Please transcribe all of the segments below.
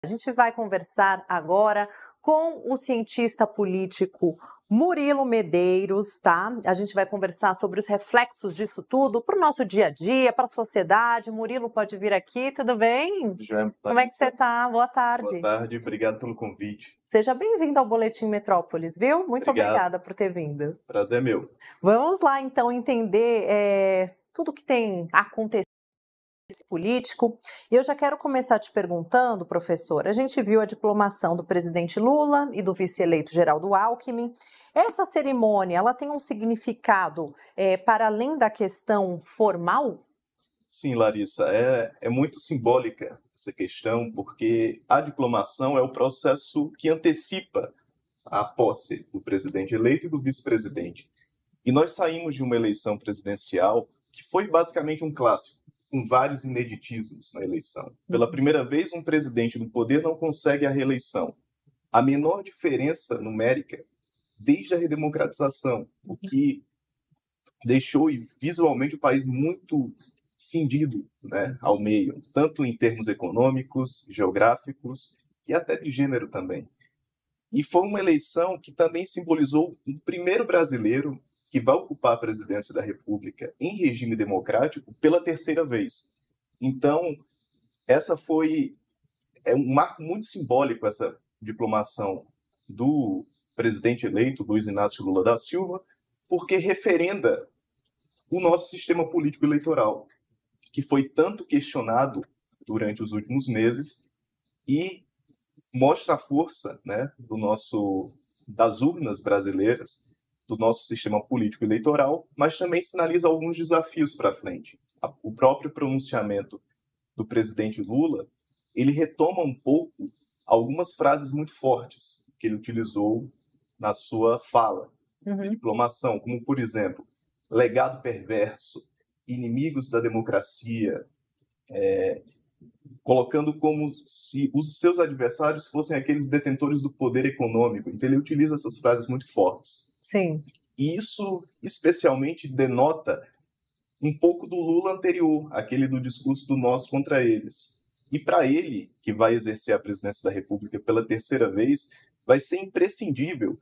A gente vai conversar agora com o cientista político Murilo Medeiros, tá? A gente vai conversar sobre os reflexos disso tudo para o nosso dia a dia, para a sociedade. Murilo, pode vir aqui, tudo bem? Joia, Como é que você Larissa. está? Boa Boa tarde. tarde, obrigado pelo convite. Seja bem-vindo ao Boletim Metrópolis, viu? Muito Obrigado. obrigada por ter vindo. Prazer é meu. Vamos lá, então, entender tudo que tem acontecido político. E eu já quero começar te perguntando, professor, a gente viu a diplomação do presidente Lula e do vice-eleito Geraldo Alckmin. Essa cerimônia, ela tem um significado para além da questão formal? Sim, Larissa, é muito simbólica essa questão, porque a diplomação é o processo que antecipa a posse do presidente eleito e do vice-presidente. E nós saímos de uma eleição presidencial que foi basicamente um clássico, com vários ineditismos na eleição. Pela primeira vez, um presidente do poder não consegue a reeleição. A menor diferença numérica desde a redemocratização, o que deixou visualmente o país muito cindido, né, ao meio, tanto em termos econômicos, geográficos e até de gênero também. E foi uma eleição que também simbolizou um primeiro brasileiro que vai ocupar a presidência da República em regime democrático pela terceira vez. Então, essa é um marco muito simbólico, essa diplomação do presidente eleito, Luiz Inácio Lula da Silva, porque referenda o nosso sistema político eleitoral, que foi tanto questionado durante os últimos meses e mostra a força, né, das urnas brasileiras, do nosso sistema político eleitoral, mas também sinaliza alguns desafios para frente. O próprio pronunciamento do presidente Lula, ele retoma um pouco algumas frases muito fortes que ele utilizou na sua fala de diplomação, como, por exemplo, legado perverso, inimigos da democracia, colocando como se os seus adversários fossem aqueles detentores do poder econômico. Então ele utiliza essas frases muito fortes. Sim. E isso especialmente denota um pouco do Lula anterior, aquele do discurso do nós contra eles. E para ele, que vai exercer a presidência da República pela terceira vez, vai ser imprescindível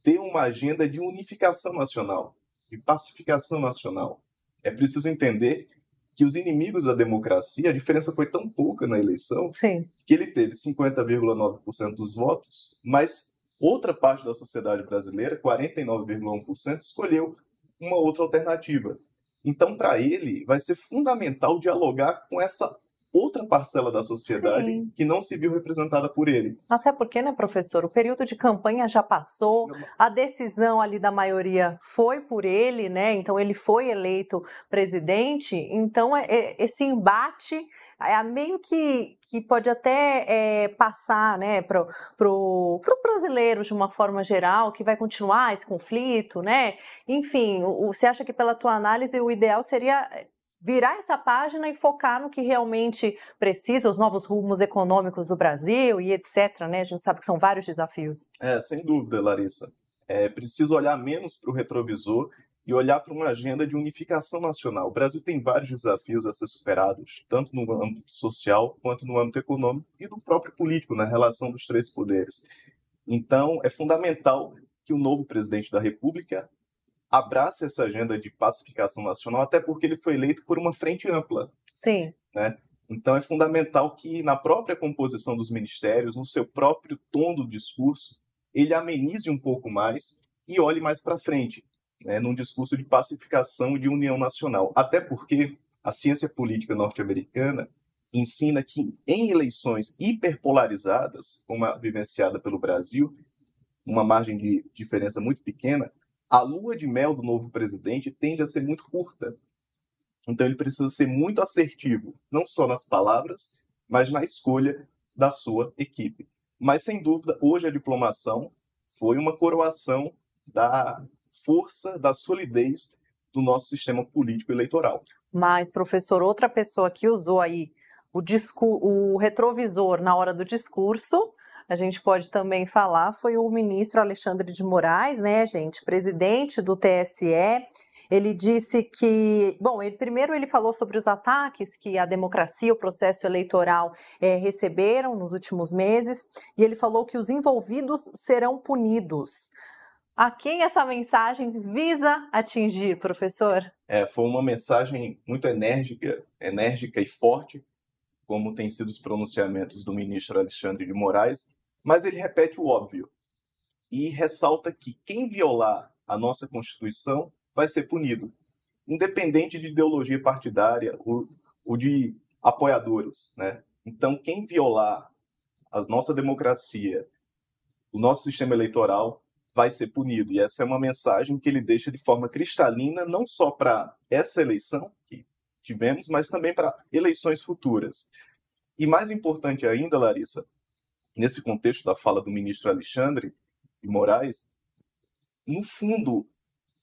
ter uma agenda de unificação nacional, de pacificação nacional. É preciso entender que os inimigos da democracia, a diferença foi tão pouca na eleição, Sim. que ele teve 50,9% dos votos, mas outra parte da sociedade brasileira, 49,1%, escolheu uma outra alternativa. Então, para ele, vai ser fundamental dialogar com essa outra parcela da sociedade Sim. que não se viu representada por ele. Até porque, né, professor, o período de campanha já passou, a decisão ali da maioria foi por ele, né, então ele foi eleito presidente, então esse embate meio que pode até passar, né, para os brasileiros de uma forma geral, que vai continuar esse conflito, né, enfim, você acha que pela tua análise o ideal seria virar essa página e focar no que realmente precisa, os novos rumos econômicos do Brasil e etc, né? A gente sabe que são vários desafios. Sem dúvida, Larissa. É preciso olhar menos para o retrovisor e olhar para uma agenda de unificação nacional. O Brasil tem vários desafios a ser superados, tanto no âmbito social quanto no âmbito econômico e do próprio político, na relação dos três poderes. Então, é fundamental que o novo presidente da República abrace essa agenda de pacificação nacional, até porque ele foi eleito por uma frente ampla. Sim. Né? Então é fundamental que na própria composição dos ministérios, no seu próprio tom do discurso, ele amenize um pouco mais e olhe mais para frente, né? Num discurso de pacificação e de união nacional. Até porque a ciência política norte-americana ensina que em eleições hiperpolarizadas, como a vivenciada pelo Brasil, uma margem de diferença muito pequena, a lua de mel do novo presidente tende a ser muito curta. Então ele precisa ser muito assertivo, não só nas palavras, mas na escolha da sua equipe. Mas, sem dúvida, hoje a diplomação foi uma coroação da força, da solidez do nosso sistema político eleitoral. Mas, professor, outra pessoa que usou aí o retrovisor na hora do discurso, a gente pode também falar, foi o ministro Alexandre de Moraes, né, gente, presidente do TSE. Ele disse que, bom, primeiro ele falou sobre os ataques que a democracia, o processo eleitoral receberam nos últimos meses, e ele falou que os envolvidos serão punidos. A quem essa mensagem visa atingir, professor? Foi uma mensagem muito enérgica e forte, como têm sido os pronunciamentos do ministro Alexandre de Moraes, mas ele repete o óbvio e ressalta que quem violar a nossa Constituição vai ser punido, independente de ideologia partidária ou de apoiadores, né? Então, quem violar a nossa democracia, o nosso sistema eleitoral, vai ser punido. E essa é uma mensagem que ele deixa de forma cristalina, não só para essa eleição que tivemos, mas também para eleições futuras. E mais importante ainda, Larissa, nesse contexto da fala do ministro Alexandre de Moraes, no fundo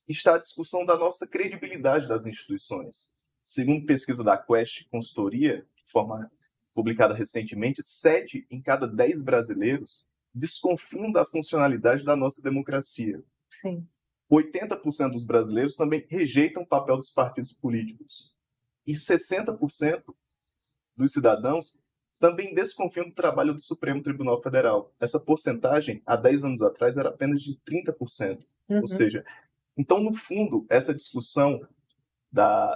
está a discussão da nossa credibilidade das instituições. Segundo pesquisa da Quest Consultoria, de forma publicada recentemente, 7 em cada 10 brasileiros desconfiam da funcionalidade da nossa democracia. Sim. 80% dos brasileiros também rejeitam o papel dos partidos políticos. E 60% dos cidadãos também desconfiam do trabalho do Supremo Tribunal Federal. Essa porcentagem, há 10 anos atrás, era apenas de 30%. Ou seja, então, no fundo, essa discussão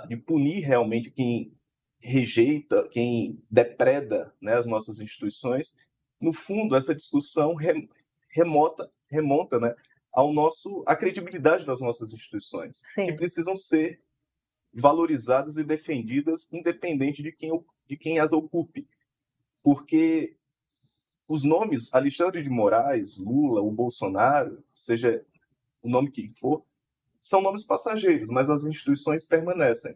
de punir realmente quem rejeita, quem depreda, né, as nossas instituições, no fundo, essa discussão remonta, né, à credibilidade das nossas instituições, Sim, que precisam ser valorizadas e defendidas independente de quem as ocupe. Porque os nomes Alexandre de Moraes, Lula, o Bolsonaro, seja o nome que for, são nomes passageiros, mas as instituições permanecem.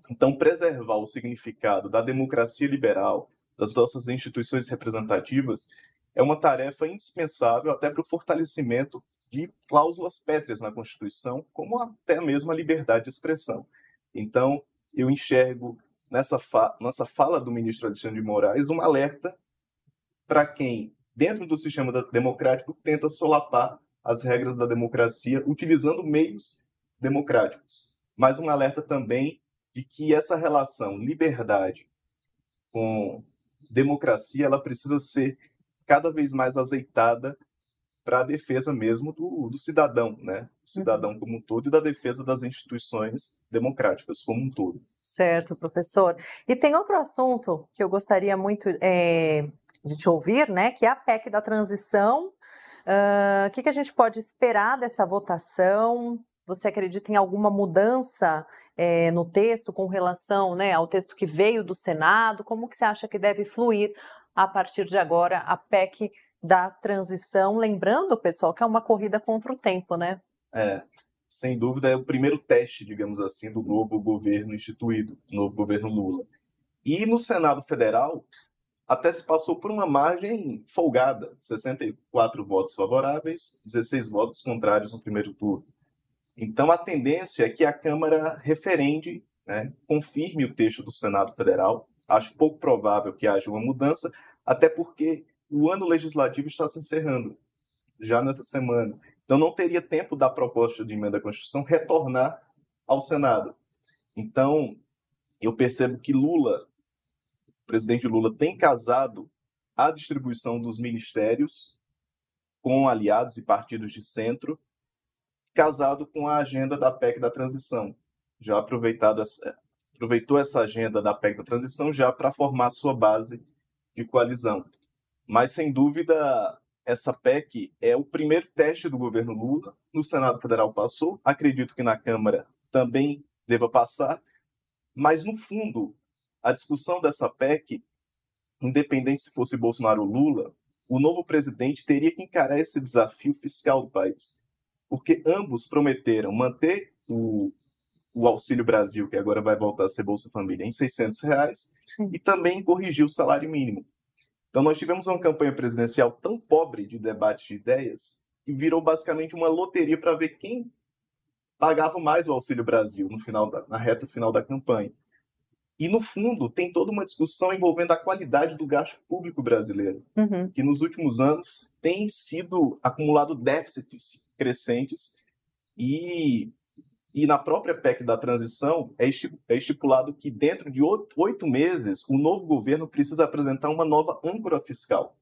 Então, preservar o significado da democracia liberal, das nossas instituições representativas, é uma tarefa indispensável até para o fortalecimento de cláusulas pétreas na Constituição, como até mesmo a liberdade de expressão. Então, eu enxergo nessa fala do ministro Alexandre de Moraes um alerta para quem, dentro do sistema democrático, tenta solapar as regras da democracia utilizando meios democráticos. Mas um alerta também de que essa relação liberdade com democracia ela precisa ser cada vez mais azeitada para a defesa mesmo do cidadão, né? O cidadão como um todo e da defesa das instituições democráticas como um todo. Certo, professor. E tem outro assunto que eu gostaria muito de te ouvir, né? Que é a PEC da transição. O que a gente pode esperar dessa votação? Você acredita em alguma mudança no texto com relação, né, ao texto que veio do Senado? Como que você acha que deve fluir a partir de agora a PEC da transição? Lembrando, pessoal, que é uma corrida contra o tempo, né? Sem dúvida é o primeiro teste, digamos assim, do novo governo instituído, do novo governo Lula. E no Senado Federal, até se passou por uma margem folgada, 64 votos favoráveis, 16 votos contrários no primeiro turno. Então, a tendência é que a Câmara referende, né, confirme o texto do Senado Federal. Acho pouco provável que haja uma mudança, até porque o ano legislativo está se encerrando já nessa semana. Então, não teria tempo da proposta de emenda à Constituição retornar ao Senado. Então, eu percebo que o presidente Lula, tem casado a distribuição dos ministérios com aliados e partidos de centro, casado com a agenda da PEC da transição. Já aproveitou essa agenda da PEC da transição já para formar sua base de coalizão. Mas, sem dúvida, essa PEC é o primeiro teste do governo Lula. No Senado Federal passou, acredito que na Câmara também deva passar, mas, no fundo, a discussão dessa PEC, independente se fosse Bolsonaro ou Lula, o novo presidente teria que encarar esse desafio fiscal do país. Porque ambos prometeram manter o Auxílio Brasil, que agora vai voltar a ser Bolsa Família, em R$600, Sim. E também corrigir o salário mínimo. Então, nós tivemos uma campanha presidencial tão pobre de debate de ideias que virou basicamente uma loteria para ver quem pagava mais o Auxílio Brasil na reta final da campanha. E, no fundo, tem toda uma discussão envolvendo a qualidade do gasto público brasileiro, que nos últimos anos tem sido acumulado déficits crescentes e E na própria PEC da transição é estipulado que dentro de 8 meses o novo governo precisa apresentar uma nova âncora fiscal.